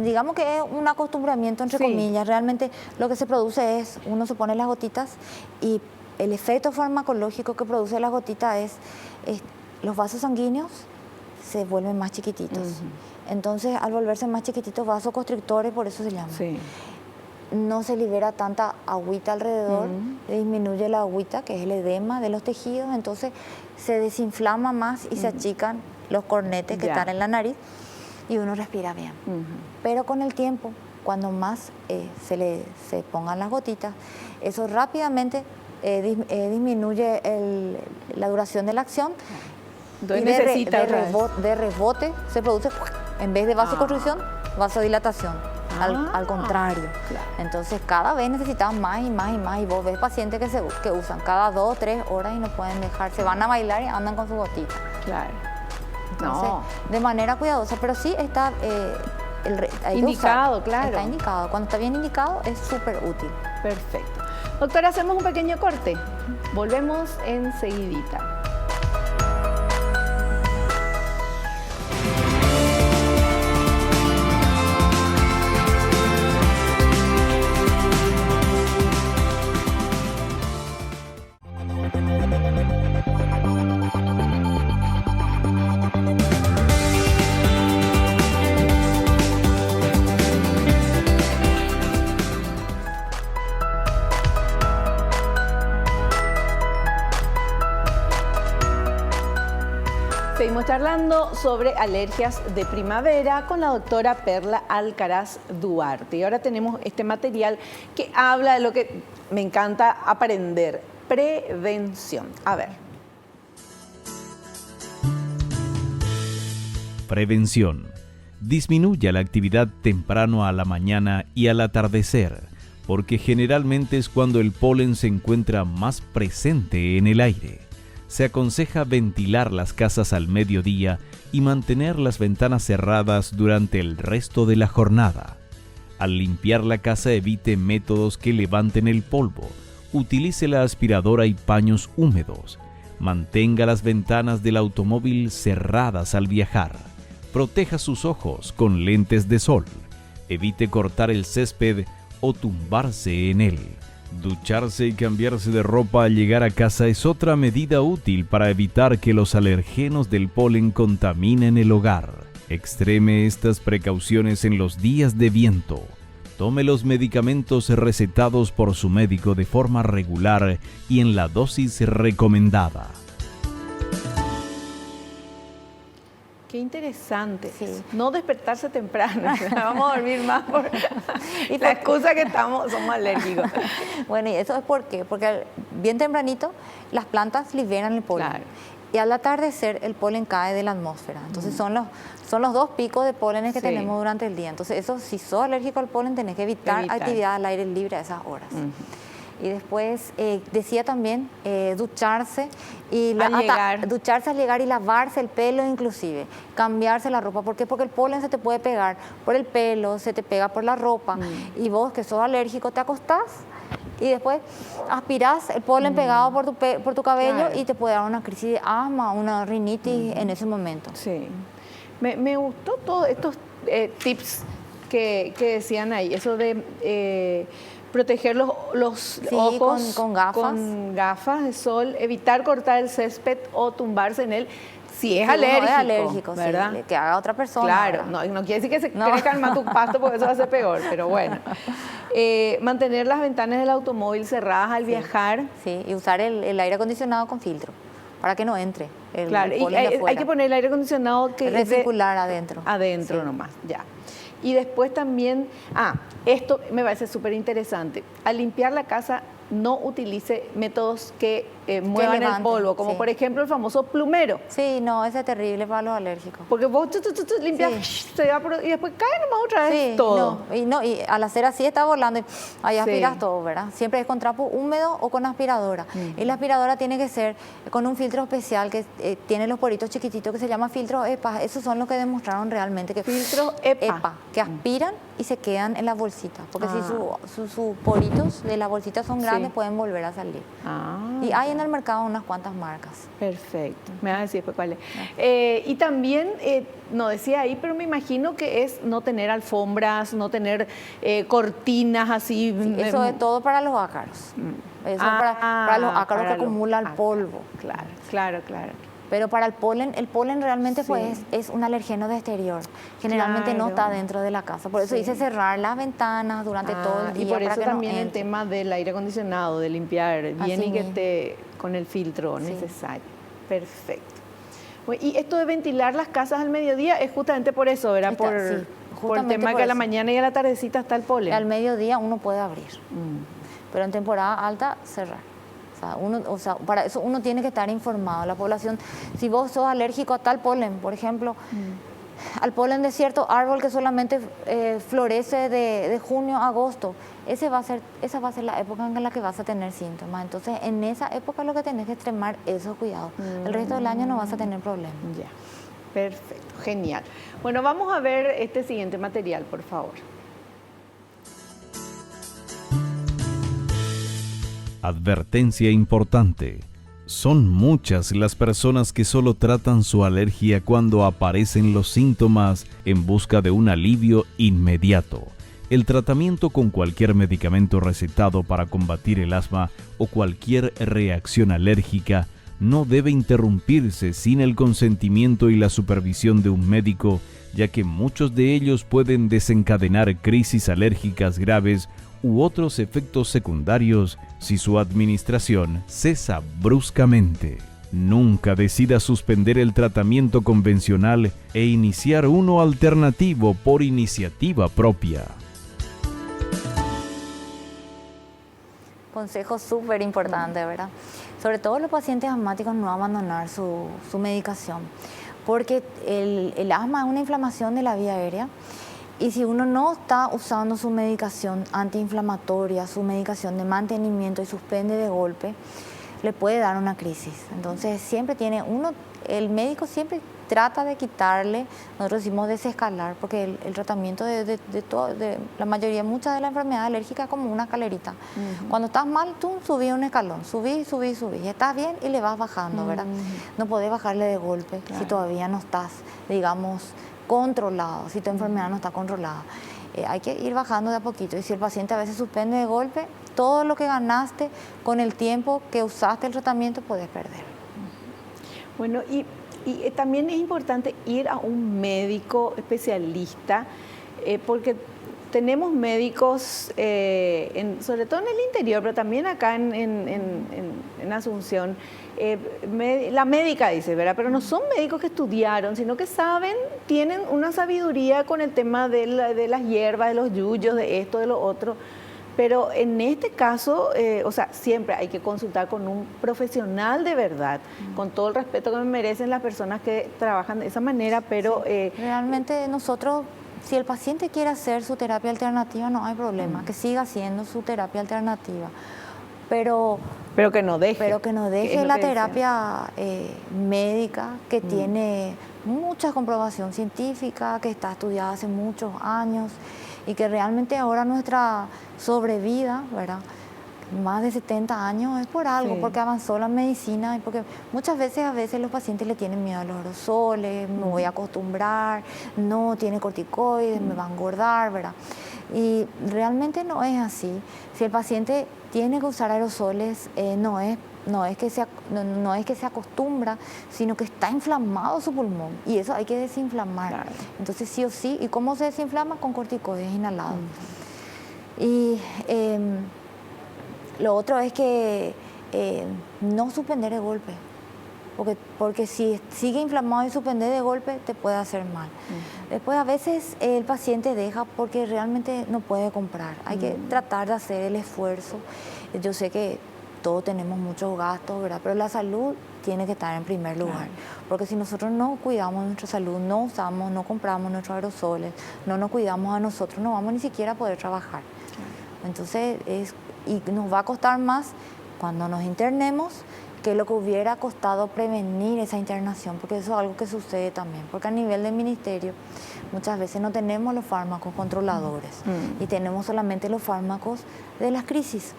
Digamos que es un acostumbramiento, entre comillas. Realmente lo que se produce es, uno se pone las gotitas y el efecto farmacológico que produce las gotitas es los vasos sanguíneos se vuelven más chiquititos. Entonces, al volverse más chiquititos, vasoconstrictores, por eso se llama. No se libera tanta agüita alrededor, disminuye la agüita, que es el edema de los tejidos, entonces se desinflama más y se achican los cornetes que están en la nariz y uno respira bien. Pero con el tiempo, cuando más se pongan las gotitas, eso rápidamente disminuye la duración de la acción. Entonces y de rebote se produce, en vez de vasoconstricción, vasodilatación. Al contrario. Claro. Entonces cada vez necesitamos más y más y más. Y vos ves pacientes que usan cada 2 o 3 horas y no pueden dejar. Se van a bailar y andan con su gotita. Claro. Entonces, de manera cuidadosa. Pero sí está indicado, claro. Está indicado. Cuando está bien indicado es súper útil. Perfecto. Doctora, hacemos un pequeño corte. Volvemos enseguidita. Seguimos charlando sobre alergias de primavera con la doctora Perla Alcaraz Duarte. Y ahora tenemos este material que habla de lo que me encanta aprender, prevención. A ver. Prevención. Disminuya la actividad temprano a la mañana y al atardecer, porque generalmente es cuando el polen se encuentra más presente en el aire. Se aconseja ventilar las casas al mediodía y mantener las ventanas cerradas durante el resto de la jornada. Al limpiar la casa evite métodos que levanten el polvo. Utilice la aspiradora y paños húmedos. Mantenga las ventanas del automóvil cerradas al viajar. Proteja sus ojos con lentes de sol. Evite cortar el césped o tumbarse en él. Ducharse y cambiarse de ropa al llegar a casa es otra medida útil para evitar que los alergenos del polen contaminen el hogar. Extreme estas precauciones en los días de viento. Tome los medicamentos recetados por su médico de forma regular y en la dosis recomendada. Qué interesante. Sí. No despertarse temprano. Vamos a dormir más por y la excusa que somos alérgicos. Bueno, y eso es por qué. Porque bien tempranito las plantas liberan el polen. Claro. Y al atardecer el polen cae de la atmósfera. Entonces son los 2 picos de pólenes que tenemos durante el día. Entonces eso, si sos alérgico al polen, tenés que evitar actividad al aire libre a esas horas. Y después decía también ducharse al llegar y lavarse el pelo inclusive, cambiarse la ropa. ¿Por qué? Porque el polen se te puede pegar por el pelo, se te pega por la ropa y vos que sos alérgico te acostás y después aspirás el polen pegado por tu cabello, claro, y te puede dar una crisis de asma, una rinitis en ese momento. Sí. Me gustó todos estos tips que decían ahí, eso de proteger los ojos con gafas de sol, evitar cortar el césped o tumbarse en él. Si es alérgico, ¿verdad? Sí, que haga otra persona. Claro, no quiere decir que se crezcan más tu pasto porque eso va a ser peor, pero bueno. Mantener las ventanas del automóvil cerradas al viajar. Sí, y usar el aire acondicionado con filtro para que no entre el polen de afuera. Hay que poner el aire acondicionado que recircular adentro. Adentro nomás, ya. Y después también, esto me parece súper interesante. Al limpiar la casa, no utilice métodos que muevan el polvo, como por ejemplo el famoso plumero. Sí, no, ese es terrible para los alérgicos. Porque vos limpias, se va y después cae nomás otra vez todo. Y al hacer así está volando y ahí aspiras todo, ¿verdad? Siempre es con trapo húmedo o con aspiradora. Y la aspiradora tiene que ser con un filtro especial que tiene los poritos chiquititos que se llama filtro EPA. Esos son los que demostraron realmente que filtro EPA que aspiran y se quedan en las bolsitas. Porque si sus poritos de la bolsita son grandes, pueden volver a salir. Y hay en el mercado unas cuantas marcas. Perfecto. Me vas a decir después cuál es. Y también, no decía ahí, pero me imagino que es no tener alfombras, no tener cortinas así. Sí, eso es todo para los ácaros. Eso es para los ácaros que acumulan el polvo. Claro. Pero para el polen realmente pues es un alergeno de exterior. Generalmente no está dentro de la casa. Por eso dice cerrar las ventanas durante todo el día. Y por eso para que también no el tema del aire acondicionado, de limpiar bien y que esté con el filtro necesario. Perfecto. Y esto de ventilar las casas al mediodía es justamente por eso, ¿verdad? Por el tema que a la mañana y a la tardecita está el polen. Al mediodía uno puede abrir, pero en temporada alta cerrar. Para eso uno tiene que estar informado. La población, si vos sos alérgico a tal polen, por ejemplo, al polen de cierto árbol que solamente florece de junio a agosto, esa va a ser la época en la que vas a tener síntomas. Entonces, en esa época lo que tenés que extremar es esos cuidados. El resto del año no vas a tener problemas. Ya, perfecto, genial. Bueno, vamos a ver este siguiente material, por favor. Advertencia importante. Son muchas las personas que solo tratan su alergia cuando aparecen los síntomas en busca de un alivio inmediato. El tratamiento con cualquier medicamento recetado para combatir el asma o cualquier reacción alérgica no debe interrumpirse sin el consentimiento y la supervisión de un médico, ya que muchos de ellos pueden desencadenar crisis alérgicas graves u otros efectos secundarios si su administración cesa bruscamente. Nunca decida suspender el tratamiento convencional e iniciar uno alternativo por iniciativa propia. Consejo súper importante, ¿verdad? Sobre todo los pacientes asmáticos, no abandonar su medicación, porque el asma es una inflamación de la vía aérea. Y si uno no está usando su medicación antiinflamatoria, su medicación de mantenimiento y suspende de golpe, le puede dar una crisis. Entonces el médico siempre trata de quitarle, nosotros decimos desescalar, porque el tratamiento de la mayoría, muchas de las enfermedades alérgicas es como una escalerita. Cuando estás mal, tú subís un escalón, subís, y estás bien y le vas bajando, ¿verdad? No podés bajarle de golpe si todavía no estás, digamos, controlado, si tu enfermedad no está controlada. Hay que ir bajando de a poquito, y si el paciente a veces suspende de golpe, todo lo que ganaste con el tiempo que usaste el tratamiento puedes perder. Bueno, y también es importante ir a un médico especialista, porque tenemos médicos, sobre todo en el interior, pero también acá en Asunción, la médica dice, ¿verdad? Pero no son médicos que estudiaron, sino que tienen una sabiduría con el tema de las hierbas, de los yuyos, de esto, de lo otro. Pero en este caso, siempre hay que consultar con un profesional de verdad, con todo el respeto que me merecen las personas que trabajan de esa manera, pero... Realmente nosotros, si el paciente quiere hacer su terapia alternativa, no hay problema, que siga haciendo su terapia alternativa. Pero que no deje la terapia médica, que tiene mucha comprobación científica, que está estudiada hace muchos años y que realmente ahora nuestra sobrevida, ¿verdad?, más de 70 años es por algo, Sí. porque avanzó la medicina y porque muchas veces los pacientes le tienen miedo a los aerosoles, me voy a acostumbrar, no tiene corticoides, me va a engordar, ¿verdad? Y realmente no es así. Si el paciente tiene que usar aerosoles, no es que se acostumbra, sino que está inflamado su pulmón y eso hay que desinflamar. Claro. Entonces sí o sí, ¿y cómo se desinflama? Con corticoides inhalados. Y lo otro es que no suspender de golpe, porque si sigue inflamado y suspender de golpe te puede hacer mal. Después a veces el paciente deja porque realmente no puede comprar. Hay que tratar de hacer el esfuerzo. Yo sé que todos tenemos muchos gastos, ¿verdad? Pero la salud tiene que estar en primer lugar. Porque si nosotros no cuidamos nuestra salud, no usamos, no compramos nuestros aerosoles, no nos cuidamos a nosotros, no vamos ni siquiera a poder trabajar. Entonces, y nos va a costar más cuando nos internemos que lo que hubiera costado prevenir esa internación, porque eso es algo que sucede también, porque a nivel del ministerio muchas veces no tenemos los fármacos controladores y tenemos solamente los fármacos de las crisis.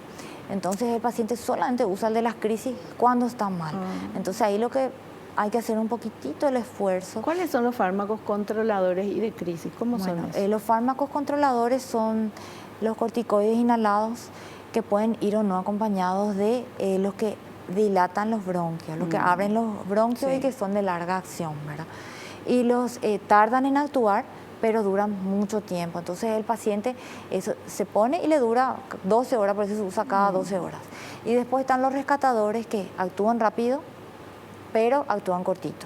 Entonces el paciente solamente usa el de las crisis cuando está mal. Entonces ahí lo que hay que hacer un poquitito el esfuerzo. ¿Cuáles son los fármacos controladores y de crisis? ¿Cómo son esos? Los fármacos controladores son los corticoides inhalados que pueden ir o no acompañados de los que dilatan los bronquios, los que abren los bronquios y que son de larga acción, ¿verdad? Y los tardan en actuar, pero duran mucho tiempo. Entonces el paciente eso se pone y le dura 12 horas, por eso se usa cada 12 horas. Y después están los rescatadores que actúan rápido, pero actúan cortito.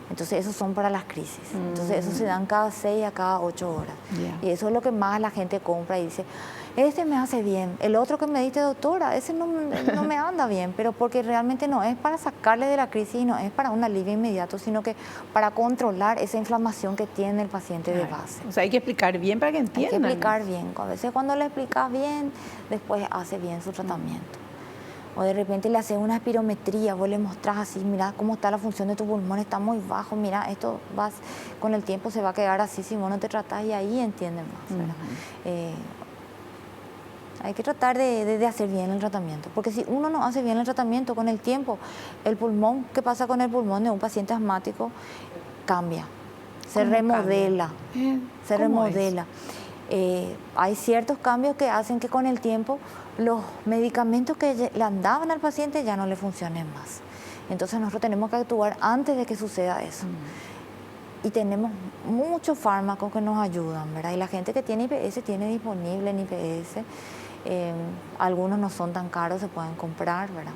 Entonces esos son para las crisis. Entonces esos se dan cada 6 a cada 8 horas. Y eso es lo que más la gente compra y dice, este me hace bien, el otro que me diste, doctora, ese no me anda bien, pero porque realmente no es para sacarle de la crisis y no es para un alivio inmediato, sino que para controlar esa inflamación que tiene el paciente de base. O sea, hay que explicar bien para que entiendan. Hay que explicar bien. A veces cuando le explicas bien, después hace bien su tratamiento. O de repente le haces una espirometría, vos le mostrás así, mira cómo está la función de tu pulmón, está muy bajo, mira, esto con el tiempo se va a quedar así si vos no te tratás y ahí entienden más, ¿verdad? Hay que tratar de hacer bien el tratamiento, porque si uno no hace bien el tratamiento con el tiempo, el pulmón, ¿qué pasa con el pulmón de un paciente asmático? Cambia, se remodela, se remodela. Hay ciertos cambios que hacen que con el tiempo los medicamentos que le andaban al paciente ya no le funcionen más. Entonces nosotros tenemos que actuar antes de que suceda eso. Y tenemos muchos fármacos que nos ayudan, ¿verdad? Y la gente que tiene IPS tiene disponible en IPS. Algunos no son tan caros, se pueden comprar, ¿verdad?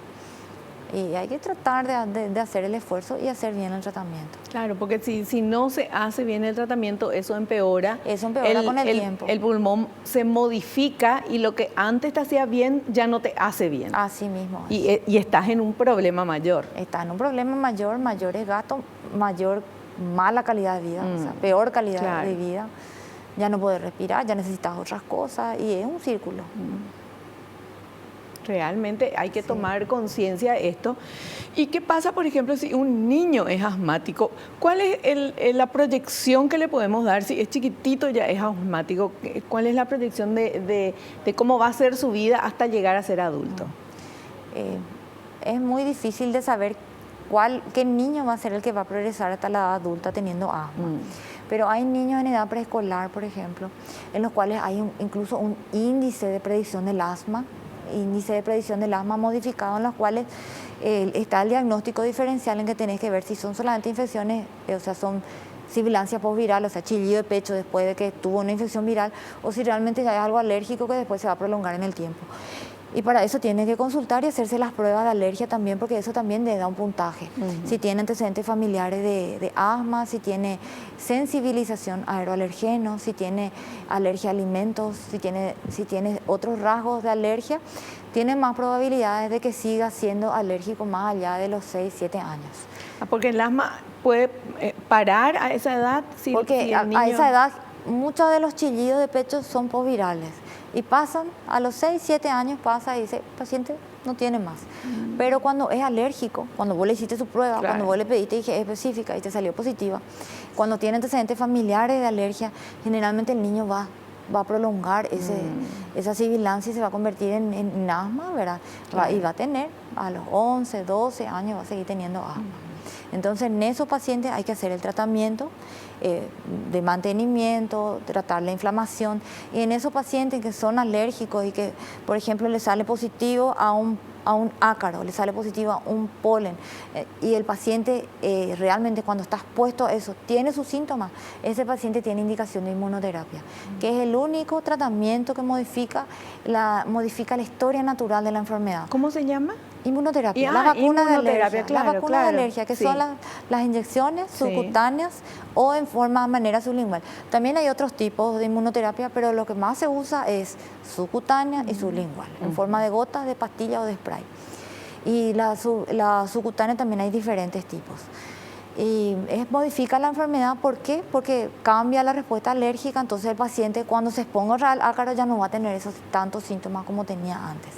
Y hay que tratar de hacer el esfuerzo y hacer bien el tratamiento. Claro, porque si no se hace bien el tratamiento, eso empeora. Eso empeora con el tiempo. El pulmón se modifica y lo que antes te hacía bien ya no te hace bien. Así mismo. Y estás en un problema mayor. Estás en un problema mayor, mayores gastos, mayor mala calidad de vida, o sea, peor calidad de vida. Ya no puedes respirar, ya necesitas otras cosas y es un círculo. Realmente hay que tomar conciencia de esto. ¿Y qué pasa, por ejemplo, si un niño es asmático? ¿Cuál es la proyección que le podemos dar? Si es chiquitito ya es asmático, ¿cuál es la proyección de cómo va a ser su vida hasta llegar a ser adulto? Es muy difícil de saber qué niño va a ser el que va a progresar hasta la edad adulta teniendo asma. Pero hay niños en edad preescolar, por ejemplo, en los cuales hay incluso un índice de predicción del asma modificado, en los cuales está el diagnóstico diferencial en que tenés que ver si son solamente infecciones, o sea, son sibilancia postviral, o sea, chillido de pecho después de que tuvo una infección viral, o si realmente hay algo alérgico que después se va a prolongar en el tiempo. Y para eso tiene que consultar y hacerse las pruebas de alergia también, porque eso también le da un puntaje. Si tiene antecedentes familiares de asma, si tiene sensibilización a aeroalergenos, si tiene alergia a alimentos, si tiene otros rasgos de alergia, tiene más probabilidades de que siga siendo alérgico más allá de los 6, 7 años. Porque el asma puede parar a esa edad. Porque a esa edad muchos de los chillidos de pecho son postvirales. Y pasan, a los 6, 7 años pasa y dice, el paciente no tiene más. Pero cuando es alérgico, cuando vos le hiciste su prueba, cuando vos le pediste IgE específica y te salió positiva, cuando tiene antecedentes familiares de alergia, generalmente el niño va va a prolongar esa sibilancia y se va a convertir en asma, ¿verdad? Y va a tener a los 11, 12 años, va a seguir teniendo asma. Entonces, en esos pacientes hay que hacer el tratamiento de mantenimiento, tratar la inflamación. Y en esos pacientes que son alérgicos y que, por ejemplo, le sale positivo a un ácaro, le sale positivo a un polen, y el paciente realmente cuando está expuesto a eso, tiene sus síntomas, ese paciente tiene indicación de inmunoterapia, que es el único tratamiento que modifica la historia natural de la enfermedad. ¿Cómo se llama? Inmunoterapia, las vacunas de alergia, claro, las vacunas de alergia, que son las inyecciones subcutáneas o en manera sublingual. También hay otros tipos de inmunoterapia, pero lo que más se usa es subcutánea y sublingual, en forma de gotas, de pastilla o de spray. Y la subcutánea también hay diferentes tipos. Y modifica la enfermedad, ¿por qué? Porque cambia la respuesta alérgica, entonces el paciente cuando se exponga al ácaro ya no va a tener esos tantos síntomas como tenía antes.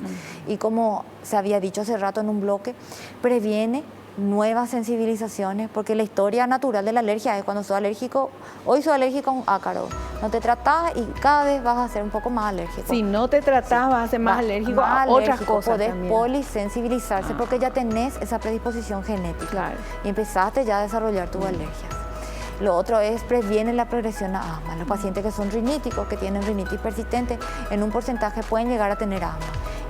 Y como se había dicho hace rato en un bloque, previene nuevas sensibilizaciones, porque la historia natural de la alergia es cuando soy alérgico, hoy soy alérgico a un ácaro, no te tratás y cada vez vas a ser un poco más alérgico. Si no te tratás vas a ser más alérgico a otras cosas. Podés polisensibilizarse porque ya tenés esa predisposición genética. Claro. Y empezaste ya a desarrollar tus alergias. Lo otro es previene la progresión a asma. Los pacientes que son riníticos, que tienen rinitis persistente, en un porcentaje pueden llegar a tener asma.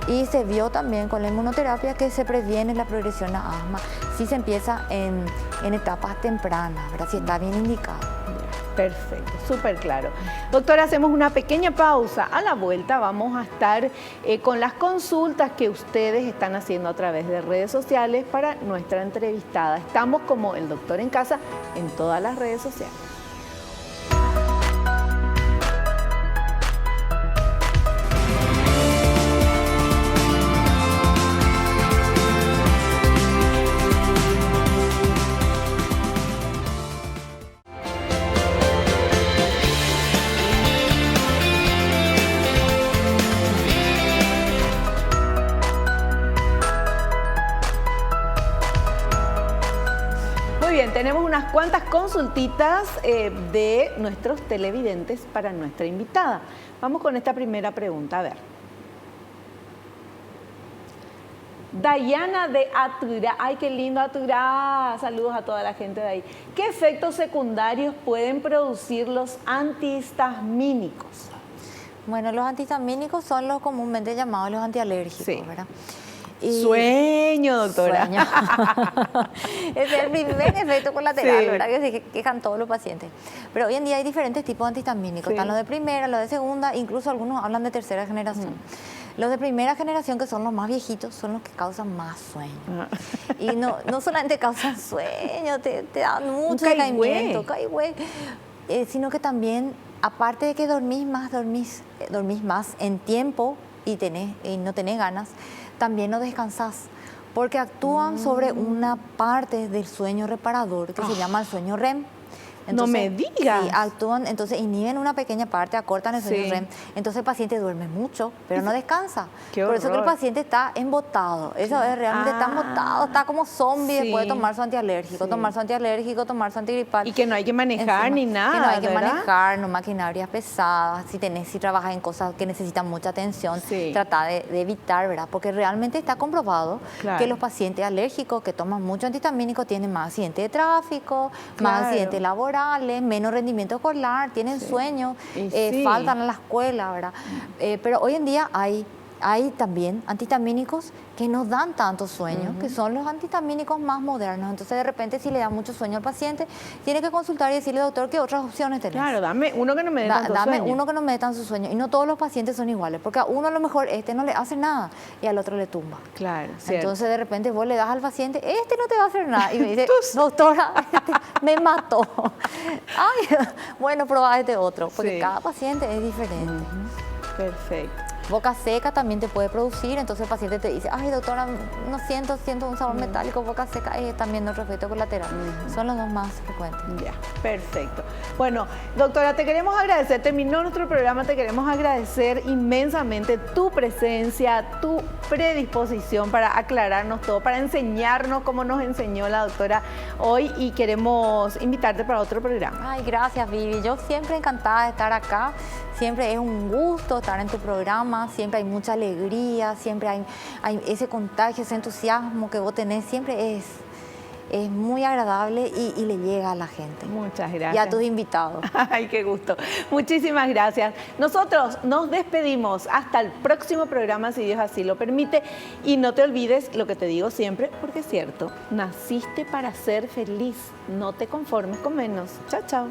Y se vio también con la inmunoterapia que se previene la progresión a asma si se empieza en etapas tempranas, ¿verdad? Si está bien indicado. Perfecto, súper claro. Doctora, hacemos una pequeña pausa. A la vuelta vamos a estar con las consultas que ustedes están haciendo a través de redes sociales para nuestra entrevistada. Estamos como El Doctor en Casa en todas las redes sociales. Tenemos unas cuantas consultitas de nuestros televidentes para nuestra invitada. Vamos con esta primera pregunta, a ver. Dayana de Aturá, ay qué lindo Aturá, saludos a toda la gente de ahí. ¿Qué efectos secundarios pueden producir los antihistamínicos? Bueno, los antihistamínicos son los comúnmente llamados los antialérgicos, ¿verdad? Sueño, doctora. Sueño. Ese es el primer efecto colateral, ¿verdad? Que se quejan todos los pacientes. Pero hoy en día hay diferentes tipos de antihistamínicos. Están los de primera, los de segunda, incluso algunos hablan de tercera generación. Los de primera generación, que son los más viejitos, son los que causan más sueño. Y no solamente causan sueño, te dan mucho decaimiento, sino que también, aparte de que dormís más en tiempo y no tenés ganas, también no descansás, porque actúan sobre una parte del sueño reparador que se llama el sueño REM. Entonces, no me digas. Sí, actúan, entonces inhiben una pequeña parte, acortan el sueño REM. Entonces el paciente duerme mucho, pero no descansa. Por eso que el paciente está embotado. Eso es realmente está embotado, está como zombie después de tomar su antialérgico, tomar su tomar su antigripal. Y que no hay que manejar ni nada. Que no hay que ¿verdad? manejar, no maquinarias pesadas. Si trabajas en cosas que necesitan mucha atención, trata de evitar, ¿verdad? Porque realmente está comprobado que los pacientes alérgicos que toman mucho antihistamínico tienen más accidentes de tráfico, más accidentes laborales, menos rendimiento escolar, tienen sueño, faltan a la escuela, ¿verdad? Pero hoy en día hay también antihistamínicos que no dan tanto sueño, que son los antihistamínicos más modernos. Entonces, de repente, si le da mucho sueño al paciente, tiene que consultar y decirle, doctor, ¿qué otras opciones tenés? Claro, dame uno que no me dé tanto sueño. Dame uno que no me dé tanto sueño. Y no todos los pacientes son iguales, porque a uno a lo mejor no le hace nada y al otro le tumba. Claro, entonces, de repente, vos le das al paciente, no te va a hacer nada. Y me dice, doctora, me mató. Ay, bueno, probá este otro, porque cada paciente es diferente. Perfecto. Boca seca también te puede producir, entonces el paciente te dice, ay doctora, no siento un sabor metálico, boca seca, es también otro efecto colateral. Son los dos más frecuentes. Ya, perfecto. Bueno, doctora, te queremos agradecer, terminó nuestro programa, te queremos agradecer inmensamente tu presencia, tu predisposición para aclararnos todo, para enseñarnos como nos enseñó la doctora hoy, y queremos invitarte para otro programa. Ay, gracias Vivi, yo siempre encantada de estar acá. Siempre es un gusto estar en tu programa, siempre hay mucha alegría, siempre hay ese contagio, ese entusiasmo que vos tenés, siempre es muy agradable y le llega a la gente. Muchas gracias. Y a tus invitados. Ay, qué gusto. Muchísimas gracias. Nosotros nos despedimos hasta el próximo programa, si Dios así lo permite. Y no te olvides lo que te digo siempre, porque es cierto, naciste para ser feliz. No te conformes con menos. Chao, chao.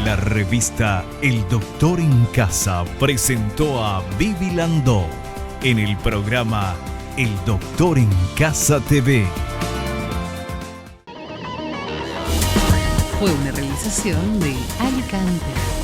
La revista El Doctor en Casa presentó a Vivi Landó en el programa El Doctor en Casa TV. Fue una realización de Alicante.